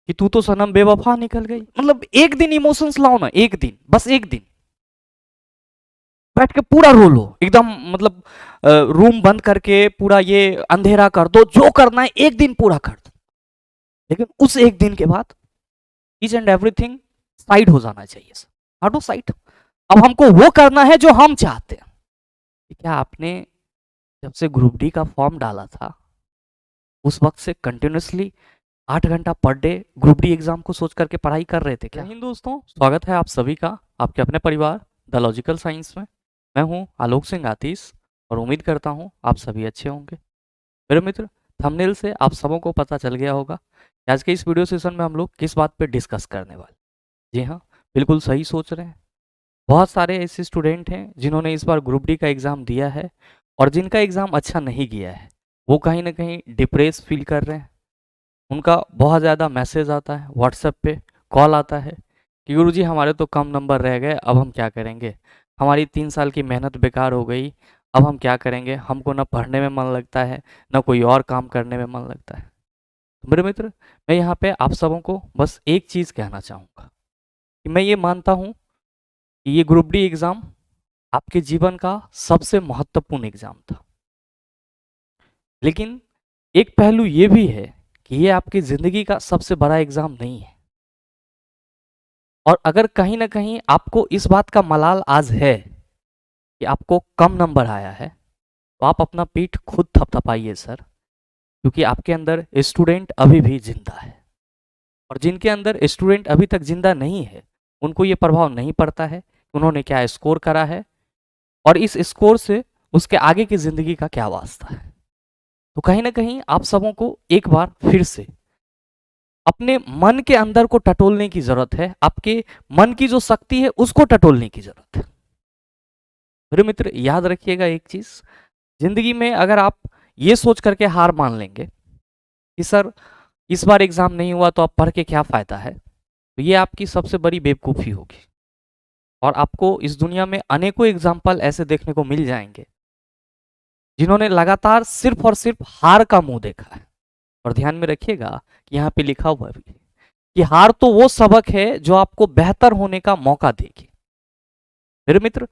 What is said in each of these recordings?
कि तू तो सनम बेवफा निकल गई। मतलब एक दिन इमोशंस लाओ ना, एक दिन, बस एक दिन बैठ के पूरा रो लो एकदम, मतलब रूम बंद करके पूरा ये अंधेरा कर दो, जो करना है एक दिन पूरा कर दो। लेकिन उस एक दिन के बाद ईच एंड एवरीथिंग साइड हो जाना चाहिए सर, हटो साइड। अब हमको वो करना है जो हम चाहते हैं। क्या आपने जब से ग्रुप डी का फॉर्म डाला था उस वक्त से कंटिन्यूसली 8 घंटा per day group D exam को सोच करके पढ़ाई कर रहे थे क्या? जय हिंद दोस्तों, स्वागत है आप सभी का आपके अपने परिवार द लॉजिकल साइंस में। मैं हूं आलोक सिंह आतीश और उम्मीद करता हूं आप सभी अच्छे होंगे। मेरे मित्र, थंबनेल से आप सबों को पता चल गया होगा कि आज के इस वीडियो सेशन में हम लोग किस बात पे डिस्कस करने वाले। जी हाँ, बिल्कुल सही सोच रहे हैं। बहुत सारे ऐसे स्टूडेंट हैं जिन्होंने इस बार ग्रुप डी का एग्ज़ाम दिया है और जिनका एग्ज़ाम अच्छा नहीं गया है, वो कहीं ना कहीं डिप्रेस फील कर रहे हैं। उनका बहुत ज़्यादा मैसेज आता है व्हाट्सएप पे, कॉल आता है कि गुरुजी हमारे तो कम नंबर रह गए, अब हम क्या करेंगे, हमारी 3 साल की मेहनत बेकार हो गई, अब हम क्या करेंगे, हमको ना पढ़ने में मन लगता है ना कोई और काम करने में मन लगता है। तो मेरे मित्र, मैं यहाँ पे आप सबों को बस एक चीज़ कहना चाहूँगा कि मैं ये मानता हूँ कि ये ग्रुप डी एग्ज़ाम आपके जीवन का सबसे महत्वपूर्ण एग्ज़ाम था, लेकिन एक पहलू ये भी है कि ये आपकी ज़िंदगी का सबसे बड़ा एग्ज़ाम नहीं है। और अगर कहीं ना कहीं आपको इस बात का मलाल आज है कि आपको कम नंबर आया है, तो आप अपना पीठ खुद थपथपाइए सर, क्योंकि आपके अंदर स्टूडेंट अभी भी जिंदा है। और जिनके अंदर स्टूडेंट अभी तक जिंदा नहीं है, उनको ये प्रभाव नहीं पड़ता है कि उन्होंने क्या स्कोर करा है और इस स्कोर से उसके आगे की ज़िंदगी का क्या वास्ता है। तो कहीं ना कहीं आप सबों को एक बार फिर से अपने मन के अंदर को टटोलने की जरूरत है, आपके मन की जो शक्ति है उसको टटोलने की जरूरत है। मेरे मित्र, याद रखिएगा एक चीज, जिंदगी में अगर आप ये सोच करके हार मान लेंगे कि सर इस बार एग्जाम नहीं हुआ तो अब पढ़ के क्या फायदा है, तो ये आपकी सबसे बड़ी बेवकूफ़ी होगी। और आपको इस दुनिया में अनेकों एग्जाम्पल ऐसे देखने को मिल जाएंगे जिन्होंने लगातार सिर्फ और सिर्फ हार का मुंह देखा है। और ध्यान में रखिएगा कि यहाँ पे लिखा हुआ भी कि हार तो वो सबक है जो आपको बेहतर होने का मौका देगी। मेरे मित्र,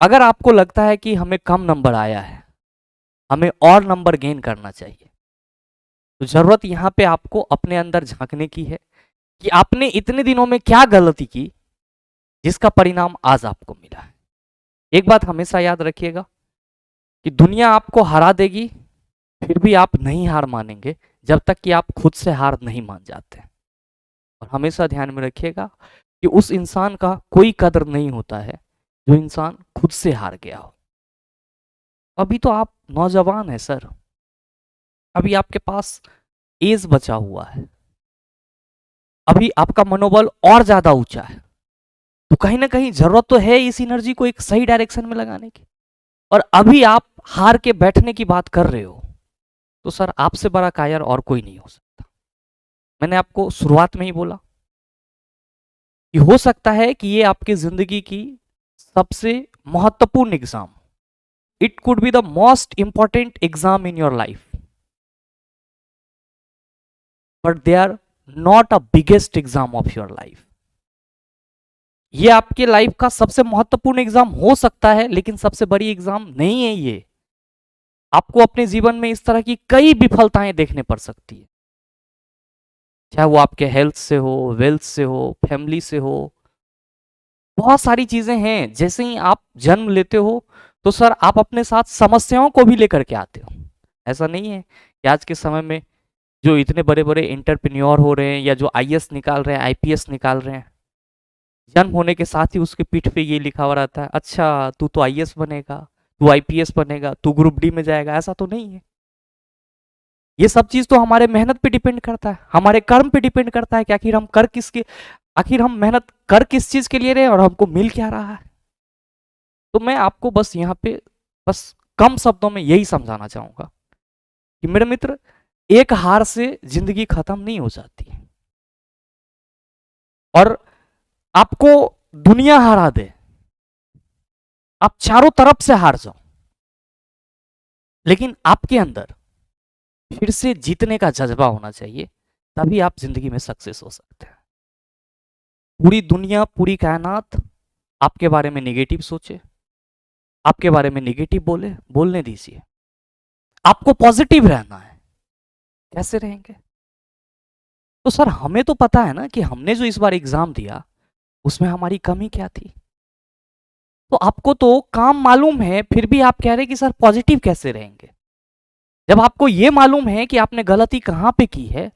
अगर आपको लगता है कि हमें कम नंबर आया है, हमें और नंबर गेन करना चाहिए, तो जरूरत यहाँ पे आपको अपने अंदर झांकने की है कि आपने इतने दिनों में क्या गलती की जिसका परिणाम आज आपको मिला है। एक बात हमेशा याद रखिएगा कि दुनिया आपको हरा देगी, फिर भी आप नहीं हार मानेंगे जब तक कि आप खुद से हार नहीं मान जाते। और हमेशा ध्यान में रखिएगा कि उस इंसान का कोई कदर नहीं होता है जो इंसान खुद से हार गया हो। अभी तो आप नौजवान हैं सर, अभी आपके पास एज बचा हुआ है, अभी आपका मनोबल और ज्यादा ऊंचा है, तो कहीं ना कहीं जरूरत तो है इस एनर्जी को एक सही डायरेक्शन में लगाने की। और अभी आप हार के बैठने की बात कर रहे हो, तो सर आपसे बड़ा कायर और कोई नहीं हो सकता। मैंने आपको शुरुआत में ही बोला कि हो सकता है कि ये आपकी जिंदगी की सबसे महत्वपूर्ण exam, it could be the most important exam in your life, but they are not a biggest exam of your life. ये आपके लाइफ का सबसे महत्वपूर्ण एग्जाम हो सकता है, लेकिन सबसे बड़ी एग्जाम नहीं है ये। आपको अपने जीवन में इस तरह की कई विफलताएं देखने पड़ सकती है, चाहे वो आपके हेल्थ से हो, वेल्थ से हो, फैमिली से हो। बहुत सारी चीजें हैं। जैसे ही आप जन्म लेते हो तो सर आप अपने साथ समस्याओं को भी लेकर के आते हो। ऐसा नहीं है कि आज के समय में जो इतने बड़े बड़े इंटरप्रेन्योर हो रहे हैं या जो आईएएस निकाल रहे हैं, आईपीएस निकाल रहे हैं, जन्म होने के साथ ही उसके पीठ पे ये लिखा हुआ रहता है, अच्छा तू तो आईएएस बनेगा, तू आईपीएस बनेगा, तू ग्रुप डी में जाएगा। ऐसा तो नहीं है। ये सब चीज तो हमारे मेहनत पे डिपेंड करता है, हमारे कर्म पे डिपेंड करता है कि आखिर हम मेहनत कर किस चीज के लिए रहे और हमको मिल क्या रहा है। तो मैं आपको बस यहाँ पे बस कम शब्दों में यही समझाना चाहूंगा कि मेरे मित्र, एक हार से जिंदगी खत्म नहीं हो जाती। और आपको दुनिया हरा दे, आप चारों तरफ से हार जाओ, लेकिन आपके अंदर फिर से जीतने का जज्बा होना चाहिए तभी आप जिंदगी में सक्सेस हो सकते हैं। पूरी दुनिया, पूरी कायनात आपके बारे में नेगेटिव सोचे, आपके बारे में नेगेटिव बोले, बोलने दीजिए। आपको पॉजिटिव रहना है। कैसे रहेंगे? तो सर हमें तो पता है ना कि हमने जो इस बार एग्जाम दिया उसमें हमारी कमी क्या थी। तो आपको तो काम मालूम है, फिर भी आप कह रहे हैं कि सर पॉजिटिव कैसे रहेंगे? जब आपको ये मालूम है कि आपने गलती कहां पे की है,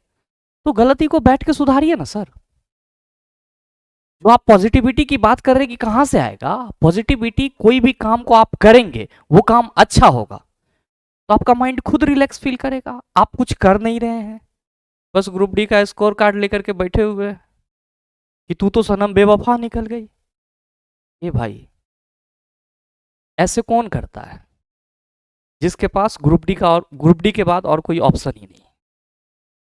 तो गलती को बैठ के सुधारिए ना सर। जो आप पॉजिटिविटी की बात कर रहे हैं कि कहां से आएगा? पॉजिटिविटी, कोई भी काम को आप करेंगे वो काम अच्छा होगा तो आपका माइंड खुद रिलैक्स फील करेगा। आप कुछ कर नहीं रहे हैं, बस ग्रुप डी का स्कोर कार्ड लेकर के बैठे हुए हैं कि तू तो सनम बेवफा निकल गई। ये भाई ऐसे कौन करता है जिसके पास ग्रुप डी का और ग्रुप डी के बाद और कोई ऑप्शन ही नहीं?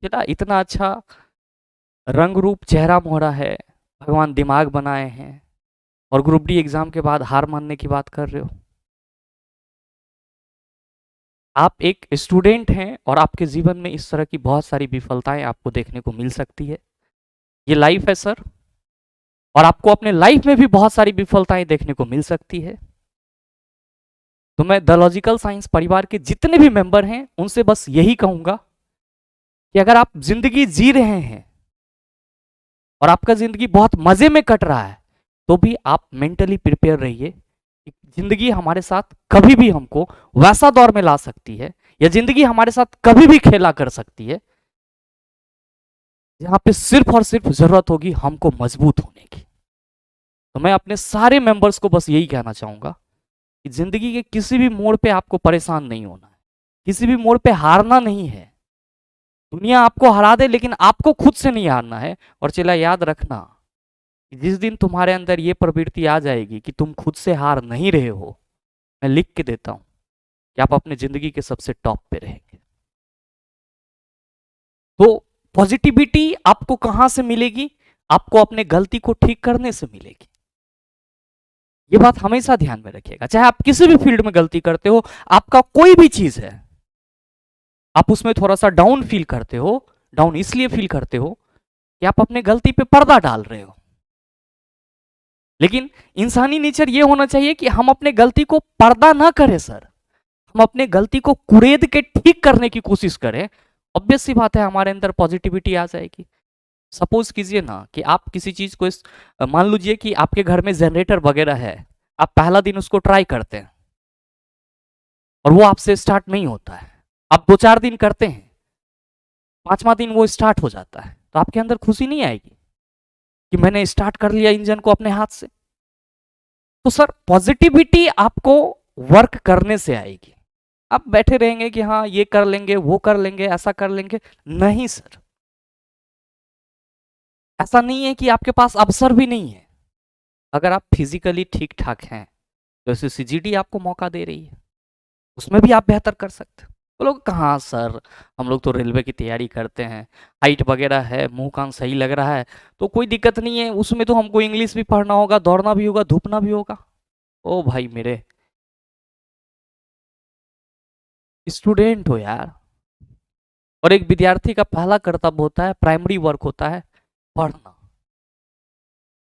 चला, इतना अच्छा रंग रूप चेहरा मोहरा है, भगवान दिमाग बनाए हैं, और ग्रुप डी एग्जाम के बाद हार मानने की बात कर रहे हो। आप एक स्टूडेंट हैं और आपके जीवन में इस तरह की बहुत सारी विफलताएं आपको देखने को मिल सकती है। ये लाइफ है सर, और आपको अपने लाइफ में भी बहुत सारी विफलताएं देखने को मिल सकती है। तो मैं द लॉजिकल साइंस परिवार के जितने भी मेंबर हैं उनसे बस यही कहूंगा कि अगर आप जिंदगी जी रहे हैं और आपका जिंदगी बहुत मजे में कट रहा है, तो भी आप मेंटली प्रिपेयर रहिए कि जिंदगी हमारे साथ कभी भी हमको वैसा दौर में ला सकती है, या जिंदगी हमारे साथ कभी भी खेला कर सकती है जहां पे सिर्फ और सिर्फ जरूरत होगी हमको मजबूत होने की। तो मैं अपने सारे मेंबर्स को बस यही कहना चाहूंगा कि जिंदगी के किसी भी मोड़ पे आपको परेशान नहीं होना है, किसी भी मोड़ पे हारना नहीं है। दुनिया आपको हरा दे लेकिन आपको खुद से नहीं हारना है। और चला, याद रखना कि जिस दिन तुम्हारे अंदर ये प्रवृत्ति आ जाएगी कि तुम खुद से हार नहीं रहे हो, मैं लिख के देता हूं कि आप अपने जिंदगी के सबसे टॉप पे रहेंगे। तो पॉजिटिविटी आपको कहां से मिलेगी? आपको अपने गलती को ठीक करने से मिलेगी। ये बात हमेशा ध्यान में रखिएगा। चाहे आप किसी भी फील्ड में गलती करते हो, आपका कोई भी चीज है, आप उसमें थोड़ा सा डाउन फील करते हो, डाउन इसलिए फील करते हो कि आप अपने गलती पे पर्दा डाल रहे हो। लेकिन इंसानी नेचर ये होना चाहिए कि हम अपने गलती को पर्दा ना करें सर, हम अपने गलती को कुरेद के ठीक करने की कोशिश करें। ऑब्वियस सी बात है हमारे अंदर पॉजिटिविटी आ जाएगी। सपोज कीजिए ना कि आप किसी चीज को मान लीजिए कि आपके घर में जनरेटर वगैरह है, आप पहला दिन उसको ट्राई करते हैं और वो आपसे स्टार्ट नहीं होता है, आप 2-4 दिन करते हैं, 5वां दिन वो स्टार्ट हो जाता है, तो आपके अंदर खुशी नहीं आएगी कि मैंने स्टार्ट कर लिया इंजन को अपने हाथ से? तो सर पॉजिटिविटी आपको वर्क करने से आएगी। आप बैठे रहेंगे कि हाँ ये कर लेंगे, वो कर लेंगे, ऐसा कर लेंगे, नहीं सर। ऐसा नहीं है कि आपके पास अवसर भी नहीं है। अगर आप फिजिकली ठीक ठाक हैं तो सीजीडी आपको मौका दे रही है, उसमें भी आप बेहतर कर सकते हो। वो लोग कहाँ सर, हम लोग तो रेलवे की तैयारी करते हैं, हाइट वगैरह है, मुंह कान सही लग रहा है, तो कोई दिक्कत नहीं है, उसमें तो हमको इंग्लिश भी पढ़ना होगा, दौड़ना भी होगा, धूपना भी होगा। ओ भाई मेरे स्टूडेंट हो यार, और एक विद्यार्थी का पहला कर्तव्य होता है, प्राइमरी वर्क होता है पढ़ना।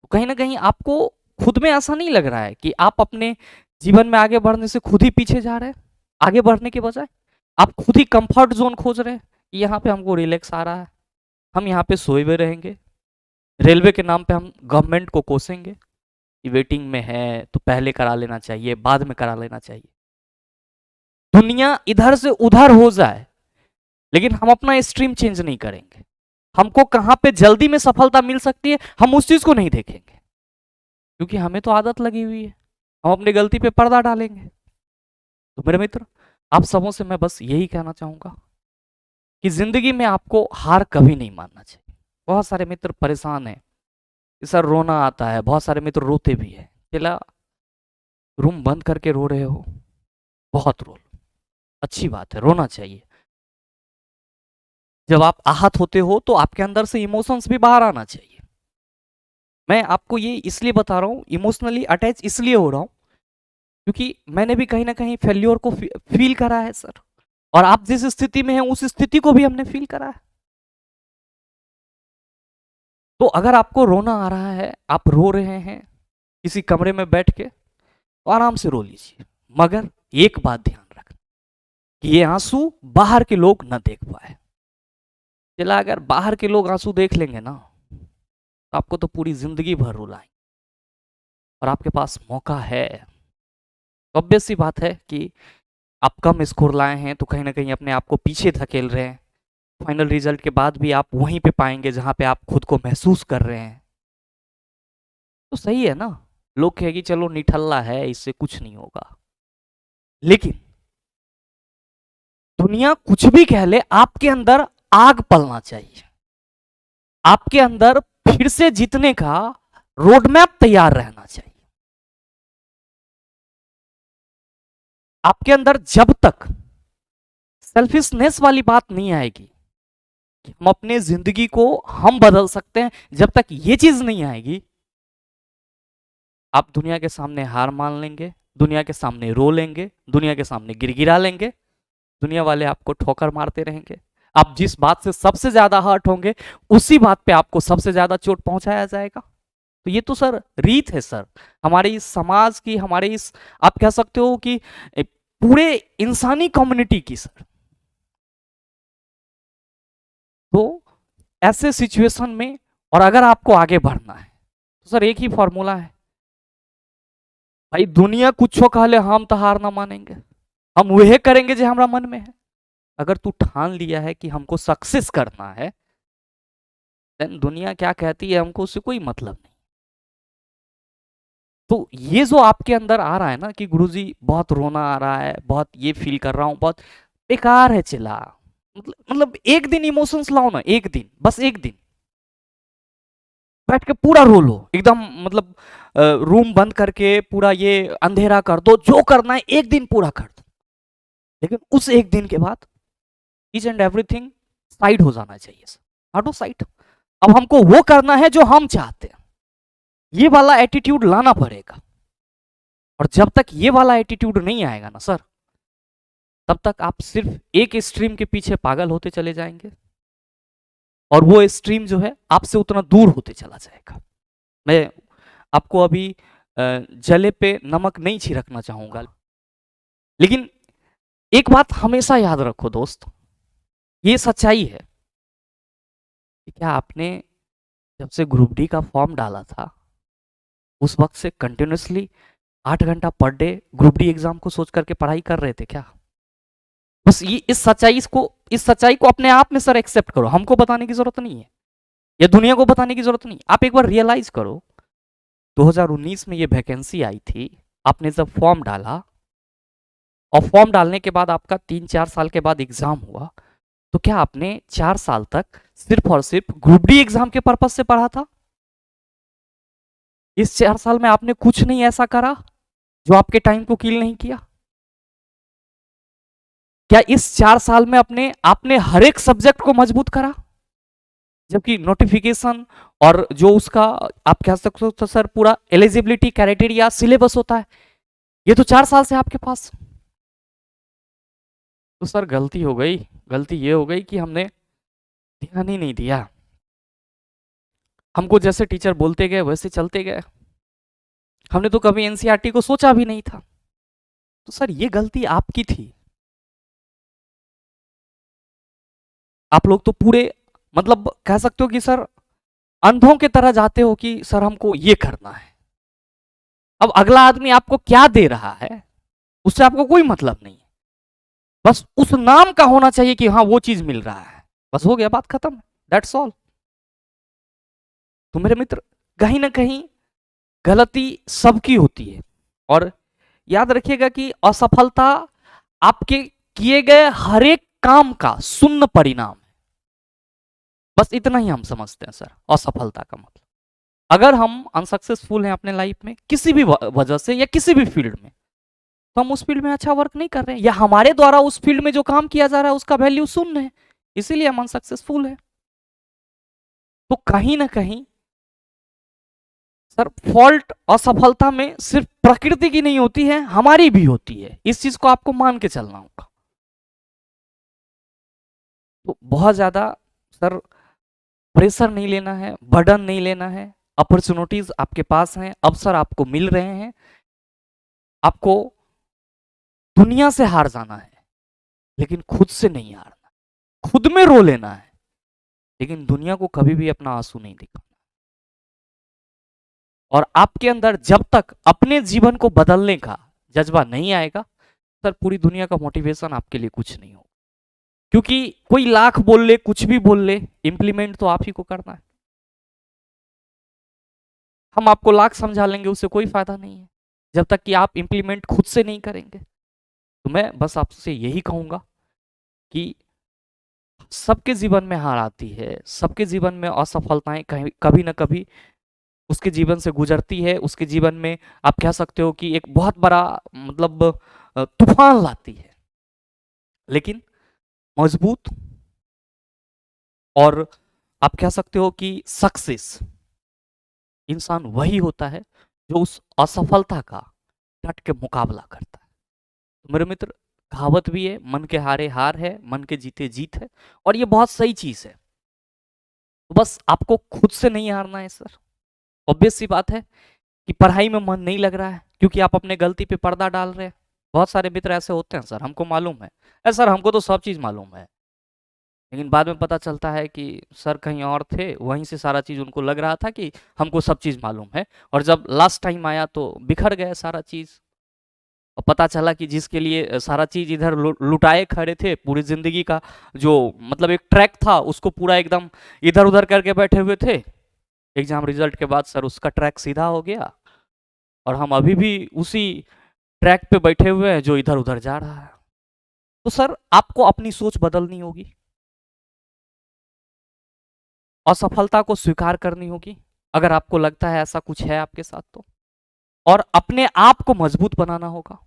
तो कहीं ना कहीं आपको खुद में ऐसा नहीं लग रहा है कि आप अपने जीवन में आगे बढ़ने से खुद ही पीछे जा रहे हैं? आगे बढ़ने के बजाय आप खुद ही कंफर्ट जोन खोज रहे हैं कि यहाँ पे हमको रिलैक्स आ रहा है, हम यहाँ पे सोए हुए रहेंगे, रेलवे के नाम पे हम गवर्नमेंट को कोसेंगे कि वेटिंग में है तो पहले करा लेना चाहिए, बाद में करा लेना चाहिए। दुनिया इधर से उधर हो जाए लेकिन हम अपना स्ट्रीम चेंज नहीं करेंगे। हमको कहां पे जल्दी में सफलता मिल सकती है हम उस चीज को नहीं देखेंगे, क्योंकि हमें तो आदत लगी हुई है, हम अपनी गलती पे पर्दा डालेंगे। तो मेरे मित्र, आप सबों से मैं बस यही कहना चाहूंगा कि जिंदगी में आपको हार कभी नहीं मानना चाहिए। बहुत सारे मित्र परेशान हैं कि सर रोना आता है, बहुत सारे मित्र रोते भी है। चला, रूम बंद करके रो रहे हो, बहुत रो, अच्छी बात है, रोना चाहिए। जब आप आहत होते हो तो आपके अंदर से इमोशंस भी बाहर आना चाहिए। मैं आपको ये इसलिए बता रहा हूँ, इमोशनली अटैच इसलिए हो रहा हूँ क्योंकि मैंने भी कहीं ना कहीं फेल्योर को फील करा है सर, और आप जिस स्थिति में हैं उस स्थिति को भी हमने फील करा है। तो अगर आपको रोना आ रहा है, आप रो रहे हैं किसी कमरे में बैठ के, तो आराम से रो लीजिए, मगर एक बात ध्यान रखना कि ये आंसू बाहर के लोग न देख पाए। चला अगर बाहर के लोग आंसू देख लेंगे ना, तो आपको तो पूरी जिंदगी भर रुलाएंगे, और आपके पास मौका है। ऑब्वियस सी बात है कि आप कम स्कोर लाए हैं तो कहीं ना कहीं अपने आप को पीछे धकेल रहे हैं। फाइनल रिजल्ट के बाद भी आप वहीं पे पाएंगे जहां पे आप खुद को महसूस कर रहे हैं। तो सही है ना, लोग कहेगी चलो निठल्ला है, इससे कुछ नहीं होगा, लेकिन दुनिया कुछ भी कह ले, आपके अंदर आग पलना चाहिए, आपके अंदर फिर से जीतने का रोडमैप तैयार रहना चाहिए। आपके अंदर जब तक सेल्फिशनेस वाली बात नहीं आएगी कि हम अपने जिंदगी को हम बदल सकते हैं, जब तक ये चीज नहीं आएगी, आप दुनिया के सामने हार मान लेंगे, दुनिया के सामने रो लेंगे, दुनिया के सामने गिड़गिड़ा लेंगे, दुनिया वाले आपको ठोकर मारते रहेंगे। आप जिस बात से सबसे ज्यादा हर्ट होंगे, उसी बात पे आपको सबसे ज्यादा चोट पहुंचाया जाएगा। तो ये तो सर रीत है सर, हमारे इस समाज की, हमारे इस, आप कह सकते हो कि पूरे इंसानी कम्युनिटी की सर। तो ऐसे सिचुएशन में, और अगर आपको आगे बढ़ना है, तो सर एक ही फॉर्मूला है भाई, दुनिया कुछ कह ले, हम तो हार ना मानेंगे, हम वह करेंगे जो हमारा मन में है। अगर तू ठान लिया है कि हमको सक्सेस करना है, देन दुनिया क्या कहती है हमको उससे कोई मतलब नहीं। तो ये जो आपके अंदर आ रहा है ना कि गुरुजी बहुत रोना आ रहा है, बहुत ये फील कर रहा हूं, बहुत बेकार है, चिल्ला, मतलब एक दिन इमोशंस लाओ ना, एक दिन, बस एक दिन बैठ के पूरा रो लो एकदम, मतलब रूम बंद करके पूरा ये अंधेरा कर दो, जो करना है एक दिन पूरा कर दो। लेकिन उस एक दिन के बाद ईच एंड एवरीथिंग साइड हो जाना चाहिए सर, हटो साइड। अब हमको वो करना है जो हम चाहते हैं, ये वाला एटीट्यूड लाना पड़ेगा। और जब तक ये वाला एटीट्यूड नहीं आएगा ना सर, तब तक आप सिर्फ एक स्ट्रीम के पीछे पागल होते चले जाएंगे, और वो स्ट्रीम जो है आपसे उतना दूर होते चला जाएगा। मैं आपको अभी जले पे नमक नहीं छिड़कना चाहूंगा, लेकिन एक बात हमेशा याद रखो दोस्त, ये सच्चाई है कि क्या आपने जब से ग्रुप डी का फॉर्म डाला था, उस वक्त से कंटिन्यूसली 8 घंटा per day group D exam को सोच करके पढ़ाई कर रहे थे क्या? बस ये इस सच्चाई को अपने आप में सर एक्सेप्ट करो, हमको बताने की जरूरत नहीं है, या दुनिया को बताने की जरूरत नहीं। आप एक बार रियलाइज करो, 2019 में ये वैकेंसी आई थी, आपने जब फॉर्म डाला, और फॉर्म डालने के बाद आपका 3-4 साल के बाद एग्जाम हुआ, तो क्या आपने 4 साल तक सिर्फ और सिर्फ ग्रुप डी एग्जाम के पर्पज से पढ़ा था? इस 4 साल में आपने कुछ नहीं ऐसा करा जो आपके टाइम को किल नहीं किया? क्या इस 4 साल में आपने हर एक सब्जेक्ट को मजबूत करा? जबकि नोटिफिकेशन और जो उसका आप कह सकते हो तो सर पूरा एलिजिबिलिटी क्राइटेरिया सिलेबस होता है, ये तो 4 साल से आपके पास। तो सर गलती हो गई, गलती ये हो गई कि हमने ध्यान ही नहीं दिया, हमको जैसे टीचर बोलते गए वैसे चलते गए, हमने तो कभी एनसीईआरटी को सोचा भी नहीं था। तो सर ये गलती आपकी थी। आप लोग तो पूरे, मतलब कह सकते हो कि सर अंधों की तरह जाते हो कि सर हमको ये करना है। अब अगला आदमी आपको क्या दे रहा है उससे आपको कोई मतलब नहीं है, बस उस नाम का होना चाहिए कि हाँ वो चीज मिल रहा है, बस हो गया, बात खत्म, दैट्स ऑल। तो मेरे मित्र, कहीं ना कहीं गलती सबकी होती है, और याद रखिएगा कि असफलता आपके किए गए हर एक काम का शून्य परिणाम है, बस इतना ही हम समझते हैं सर असफलता का मतलब। अगर हम अनसक्सेसफुल हैं अपने लाइफ में किसी भी वजह से या किसी भी फील्ड में, तो हम उस फील्ड में अच्छा वर्क नहीं कर रहे हैं, या हमारे द्वारा उस फील्ड में जो काम किया जा रहा है उसका वैल्यू शून्य है, इसीलिए हम अनसक्सेसफुल हैं। तो कहीं ना कहीं सर फॉल्ट असफलता में सिर्फ प्रकृति की नहीं होती है, हमारी भी होती है, इस चीज को आपको मान के चलना होगा। तो बहुत ज्यादा सर प्रेशर नहीं लेना है, बर्डन नहीं लेना है। अपॉर्चुनिटीज आपके पास हैं, अवसर आपको मिल रहे हैं। आपको दुनिया से हार जाना है, लेकिन खुद से नहीं हारना। खुद में रो लेना है, लेकिन दुनिया को कभी भी अपना आंसू नहीं दिखाना। और आपके अंदर जब तक अपने जीवन को बदलने का जज्बा नहीं आएगा, सर पूरी दुनिया का मोटिवेशन आपके लिए कुछ नहीं होगा। क्योंकि कोई लाख बोल ले, कुछ भी बोल ले, इंप्लीमेंट तो आप ही को करना है। हम आपको लाख समझा लेंगे, उससे कोई फायदा नहीं है जब तक कि आप इंप्लीमेंट खुद से नहीं करेंगे। तो मैं बस आपसे यही कहूंगा कि सबके जीवन में हार आती है, सबके जीवन में असफलताएं कभी ना कभी उसके जीवन से गुजरती है। उसके जीवन में आप कह सकते हो कि एक बहुत बड़ा मतलब तूफान लाती है। लेकिन मजबूत और आप कह सकते हो कि सक्सेस इंसान वही होता है जो उस असफलता का डट के मुकाबला करता है। तो मेरे मित्र, कहावत भी है, मन के हारे हार है, मन के जीते जीत है। और ये बहुत सही चीज है। तो बस आपको खुद से नहीं हारना है सर। ऑब्वियस सी बात है कि पढ़ाई में मन नहीं लग रहा है क्योंकि आप अपने गलती पे पर्दा डाल रहे हैं। बहुत सारे मित्र ऐसे होते हैं, सर हमको मालूम है सर, हमको तो सब चीज़ मालूम है। लेकिन बाद में पता चलता है कि सर कहीं और थे, वहीं से सारा चीज़ उनको लग रहा था कि हमको सब चीज़ मालूम है, और जब लास्ट टाइम आया तो बिखर गया सारा चीज़। और पता चला कि जिसके लिए सारा चीज़ इधर लुटाए खड़े थे, पूरी ज़िंदगी का जो मतलब एक ट्रैक था, उसको पूरा एकदम इधर उधर करके बैठे हुए थे। एग्जाम रिजल्ट के बाद सर उसका ट्रैक सीधा हो गया, और हम अभी भी उसी ट्रैक पे बैठे हुए हैं जो इधर उधर जा रहा है। तो सर आपको अपनी सोच बदलनी होगी, असफलता को स्वीकार करनी होगी अगर आपको लगता है ऐसा कुछ है आपके साथ तो, और अपने आप को मजबूत बनाना होगा।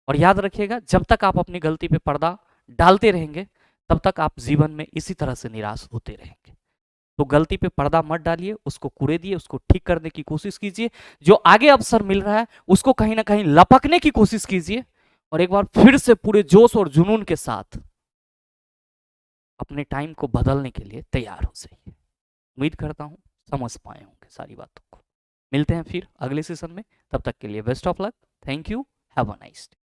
और याद रखिएगा, जब तक आप अपनी गलती पे पर्दा डालते रहेंगे, तब तक आप जीवन में इसी तरह से निराश होते रहेंगे। तो गलती पे पर्दा मत डालिए, उसको कुरेदिए, उसको ठीक करने की कोशिश कीजिए। जो आगे अवसर मिल रहा है उसको कहीं ना कहीं लपकने की कोशिश कीजिए, और एक बार फिर से पूरे जोश और जुनून के साथ अपने टाइम को बदलने के लिए तैयार हो जाइए। उम्मीद करता हूँ समझ पाए होंगे सारी बातों को। मिलते हैं फिर अगले सेशन में, तब तक के लिए best of luck. Thank you, have a nice day.